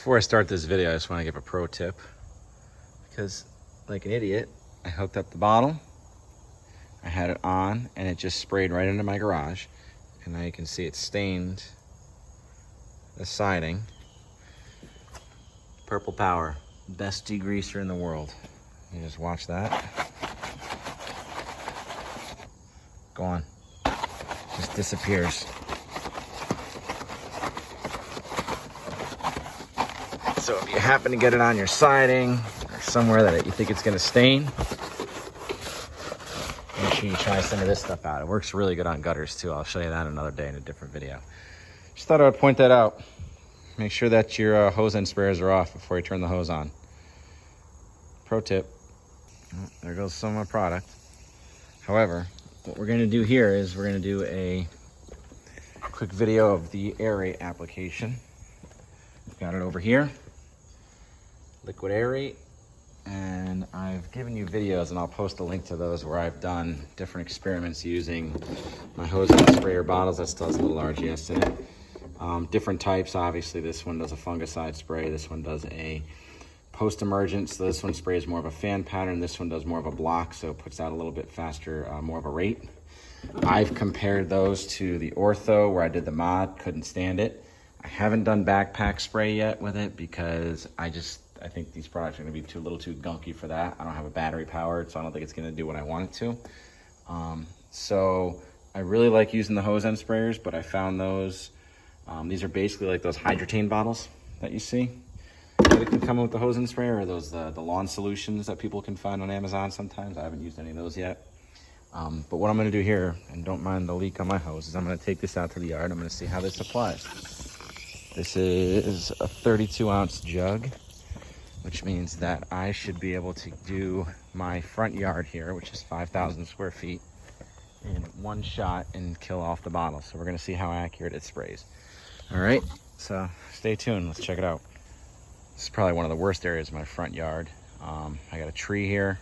Before I start this video, I just want to give a pro tip, because like an idiot, I hooked up the bottle, I had it on, and it just sprayed right into my garage. And now you can see it stained the siding. Purple Power, best degreaser in the world. You just watch that. Gone. Just disappears. So if you happen to get it on your siding or somewhere that you think it's gonna stain, make sure you try some of this stuff out. It works really good on gutters too. I'll show you that another day in a different video. Just thought I would point that out. Make sure that your hose end sprayers are off before you turn the hose on. Pro tip. Oh, there goes some of my product. However, what we're gonna do here is we're gonna do a quick video of the Air8 application. Got it over here. Liquid Air8, and I've given you videos, and I'll post a link to those where I've done different experiments using my hose and sprayer bottles that still has a little RGS in it. Different types, obviously. This one does a fungicide spray, this one does a post-emergent, so this one sprays more of a fan pattern, this one does more of a block, so it puts out a little bit faster, more of a rate. I've compared those to the Ortho where I did the mod, couldn't stand it. I haven't done backpack spray yet with it because I think these products are gonna be a little too gunky for that. I don't have a battery powered, so I don't think it's gonna do what I want it to. So I really like using the hose end sprayers, but I found those, these are basically like those Hydrotain bottles that you see. They can come with the hose end sprayer, or those the lawn solutions that people can find on Amazon sometimes. I haven't used any of those yet. But what I'm gonna do here, and don't mind the leak on my hose, is I'm gonna take this out to the yard. I'm gonna see how this applies. This is a 32-ounce jug, which means that I should be able to do my front yard here, which is 5,000 square feet, in one shot and kill off the bottle. So we're gonna see how accurate it sprays. All right, so stay tuned, let's check it out. This is probably one of the worst areas of my front yard. I got a tree here,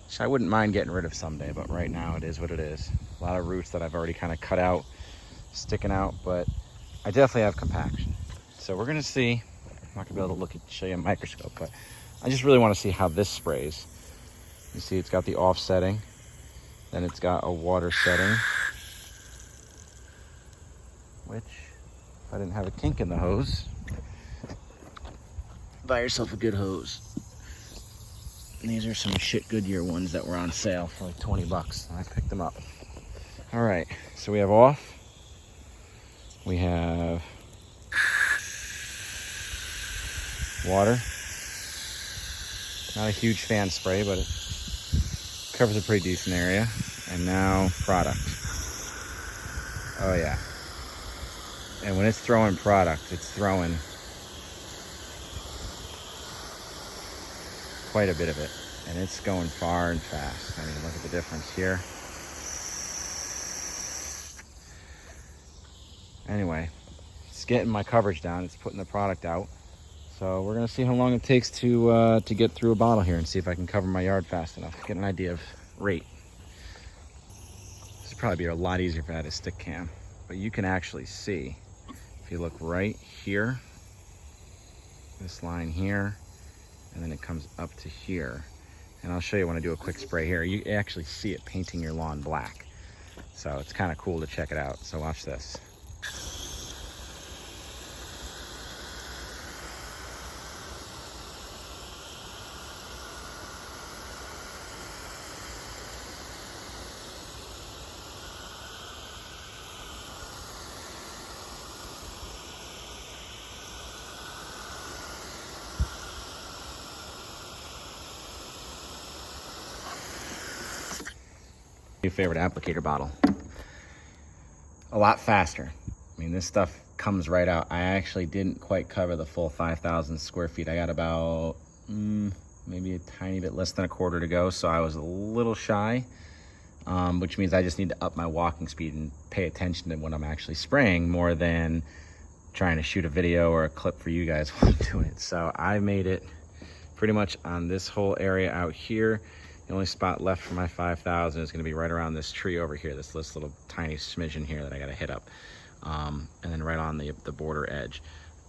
which I wouldn't mind getting rid of someday, but right now it is what it is. A lot of roots that I've already kind of cut out, sticking out, but I definitely have compaction. So we're gonna see, I'm not gonna be able to show you a microscope, but I just really wanna see how this sprays. You see it's got the offsetting, then it's got a water setting, which, if I didn't have a kink in the hose, buy yourself a good hose. And these are some shit Goodyear ones that were on sale for like 20 bucks. I picked them up. All right, so we have off. We have water. Not a huge fan spray, but it covers a pretty decent area. And now product. Oh yeah. And when it's throwing product, it's throwing quite a bit of it. And it's going far and fast. I mean, look at the difference here. Anyway, it's getting my coverage down. It's putting the product out. So we're gonna see how long it takes to get through a bottle here and see if I can cover my yard fast enough. Get an idea of rate. This would probably be a lot easier if I had a stick cam, but you can actually see, if you look right here, this line here, and then it comes up to here. And I'll show you when I do a quick spray here. You actually see it painting your lawn black. So it's kind of cool to check it out. So watch this. New favorite applicator bottle. A lot faster. I mean, this stuff comes right out. I actually didn't quite cover the full 5,000 square feet. I got about maybe a tiny bit less than a quarter to go, so I was a little shy, which means I just need to up my walking speed and pay attention to when I'm actually spraying more than trying to shoot a video or a clip for you guys while I'm doing it. So I made it pretty much on this whole area out here. The only spot left for my 5,000 is gonna be right around this tree over here, this little tiny smidgen here that I gotta hit up. And then right on the border edge.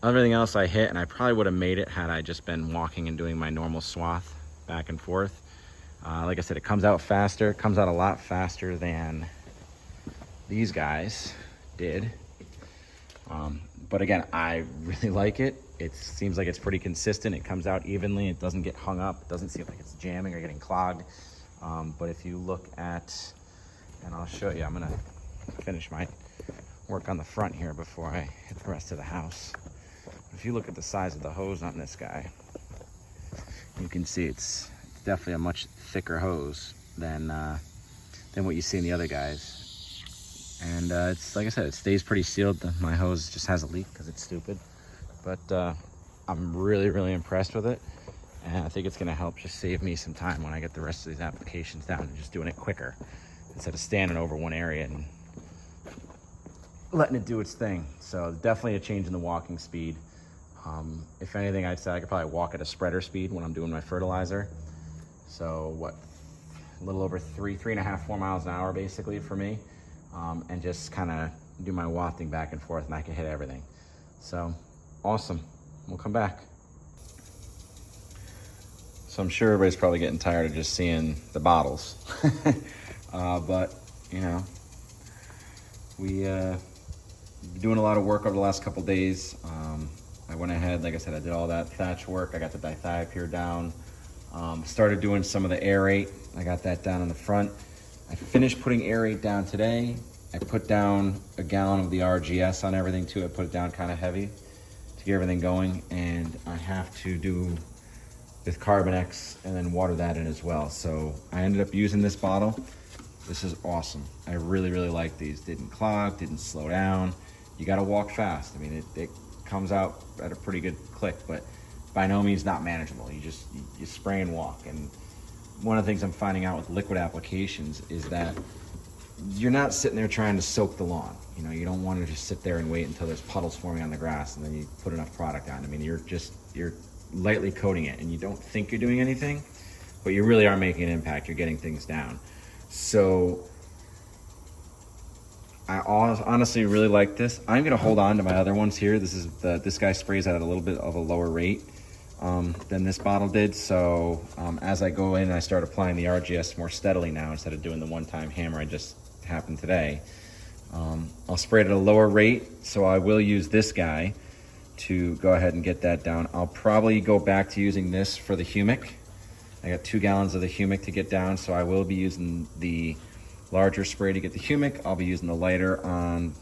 Everything else I hit, and I probably would have made it had I just been walking and doing my normal swath back and forth. Like I said, it comes out faster. It comes out a lot faster than these guys did. But again, I really like it. It seems like it's pretty consistent. It comes out evenly. It doesn't get hung up. It doesn't seem like it's jamming or getting clogged. But if you look at, and I'll show you, I'm gonna finish my work on the front here before I hit the rest of the house. If you look at the size of the hose on this guy, you can see it's definitely a much thicker hose than what you see in the other guys. And it's, like I said, it stays pretty sealed. My hose just has a leak because it's stupid. But I'm really, really impressed with it. And I think it's gonna help just save me some time when I get the rest of these applications down and just doing it quicker instead of standing over one area and letting it do its thing. So definitely a change in the walking speed. If anything, I'd say I could probably walk at a spreader speed when I'm doing my fertilizer. So what, a little over 3.5, 4 miles an hour basically for me. And just kind of do my wafting back and forth, and I can hit everything. So awesome. We'll come back. So I'm sure everybody's probably getting tired of just seeing the bottles. But you know, we been doing a lot of work over the last couple days. I went ahead, like I said, I did all that thatch work. I got the dithiopure down. Started doing some of the Air8. I got that down in the front. I finished putting Air8 down today. I put down a gallon of the RGS on everything too. I put it down kind of heavy to get everything going. And I have to do with Carbon X and then water that in as well. So I ended up using this bottle. This is awesome. I really, really like these. Didn't clog, didn't slow down. You gotta walk fast. I mean, it comes out at a pretty good click, but by no means not manageable. You spray and walk. And one of the things I'm finding out with liquid applications is that you're not sitting there trying to soak the lawn. You know, you don't want to just sit there and wait until there's puddles forming on the grass and then you put enough product on. I mean, you're lightly coating it and you don't think you're doing anything, but you really are making an impact. You're getting things down. So I honestly really like this. I'm gonna hold on to my other ones here. This guy sprays at a little bit of a lower rate than this bottle did. So as I go in, I start applying the RGS more steadily now instead of doing the one-time hammer I just happened today. I'll spray it at a lower rate, so I will use this guy to go ahead and get that down. I'll probably go back to using this for the humic. I got 2 gallons of the humic to get down, so I will be using the larger spray to get the humic. I'll be using the lighter on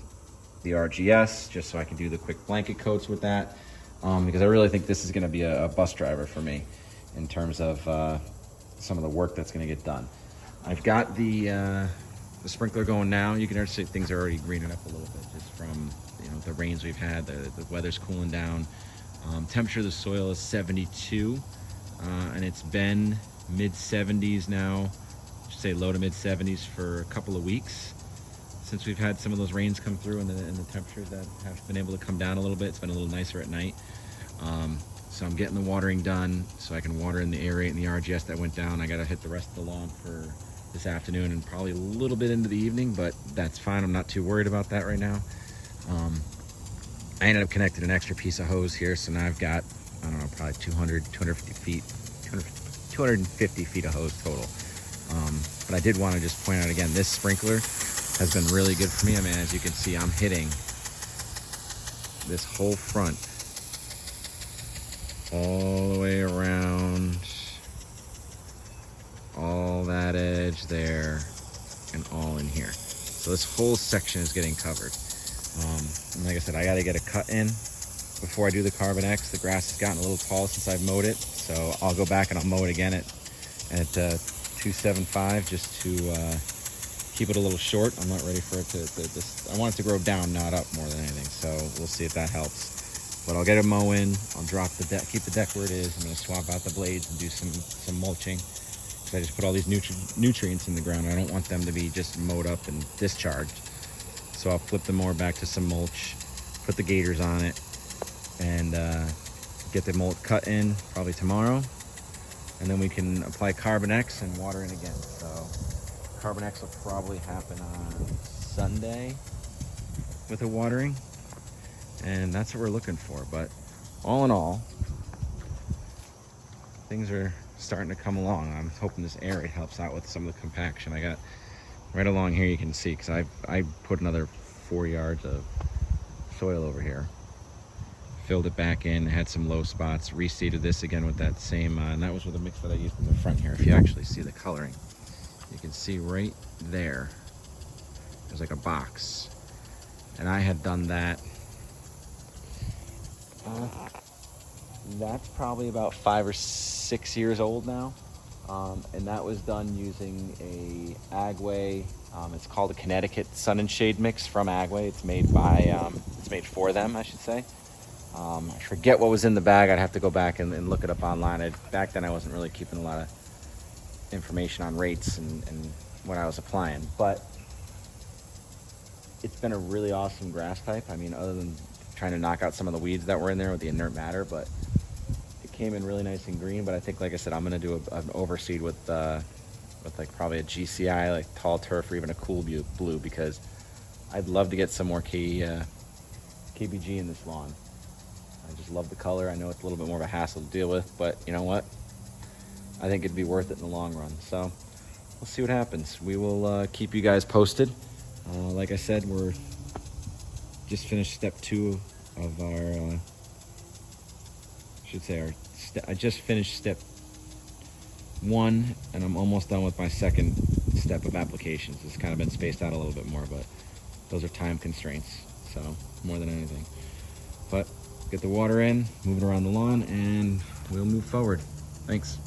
the RGS just so I can do the quick blanket coats with that, because I really think this is going to be a bus driver for me in terms of some of the work that's going to get done. I've got the sprinkler going now. You can see things are already greening up a little bit just from the rains we've had. The weather's cooling down. Temperature of the soil is 72, and it's been mid 70s now. I should say low to mid 70s for a couple of weeks since we've had some of those rains come through, and the temperatures that have been able to come down a little bit. It's been a little nicer at night. So I'm getting the watering done so I can water in the Air8 and the RGS that went down. I got to hit the rest of the lawn for this afternoon and probably a little bit into the evening, but that's fine. I'm not too worried about that right now. I ended up connecting an extra piece of hose here, so now I've got, I don't know, probably 250 feet of hose total. But I did want to just point out again, this sprinkler has been really good for me. I mean, as you can see, I'm hitting this whole front all the way around, all that edge there, and all in here. So this whole section is getting covered. And like I said, I got to get a cut in before I do the Carbon X. The grass has gotten a little tall since I've mowed it, so I'll go back and I'll mow it again at 275 just to keep it a little short. I'm not ready for it to I want it to grow down, not up, more than anything. So we'll see if that helps. But I'll get a mow in. I'll drop the deck, keep the deck where it is. I'm going to swap out the blades and do some mulching. I just put all these nutrients in the ground. I don't want them to be just mowed up and discharged. So I'll flip the mower back to some mulch, put the gators on it, and get the mulch cut in probably tomorrow. And then we can apply Carbon X and water in again. So Carbon X will probably happen on Sunday with the watering. And that's what we're looking for. But all in all, things are starting to come along. I'm hoping this Air8 helps out with some of the compaction. I got right along here, you can see, because I put another 4 yards of soil over here, filled it back in, had some low spots, reseeded this again with that same, and that was with a mix that I used in the front here. If you actually see the coloring, you can see right there, there's like a box. And I had done that, that's probably about 5 or 6 years old now. And that was done using a Agway, it's called a Connecticut Sun and Shade mix from Agway. It's made by, it's made for them, I should say. I forget what was in the bag. I'd have to go back and look it up online. Back then I wasn't really keeping a lot of information on rates and what I was applying, but it's been a really awesome grass type. I mean, other than trying to knock out some of the weeds that were in there with the inert matter, but it came in really nice and green. But I think, like I said, I'm gonna do an overseed with like probably a GCI, like tall turf, or even a cool blue, because I'd love to get some more KBG in this lawn. I just love the color. I know it's a little bit more of a hassle to deal with, but you know what? I think it'd be worth it in the long run. So we'll see what happens. We will keep you guys posted. Like I said, we're just finished step 2 of our, I just finished step 1, and I'm almost done with my second step of applications. It's kind of been spaced out a little bit more, but those are time constraints, so more than anything. But get the water in, move it around the lawn, and we'll move forward. Thanks.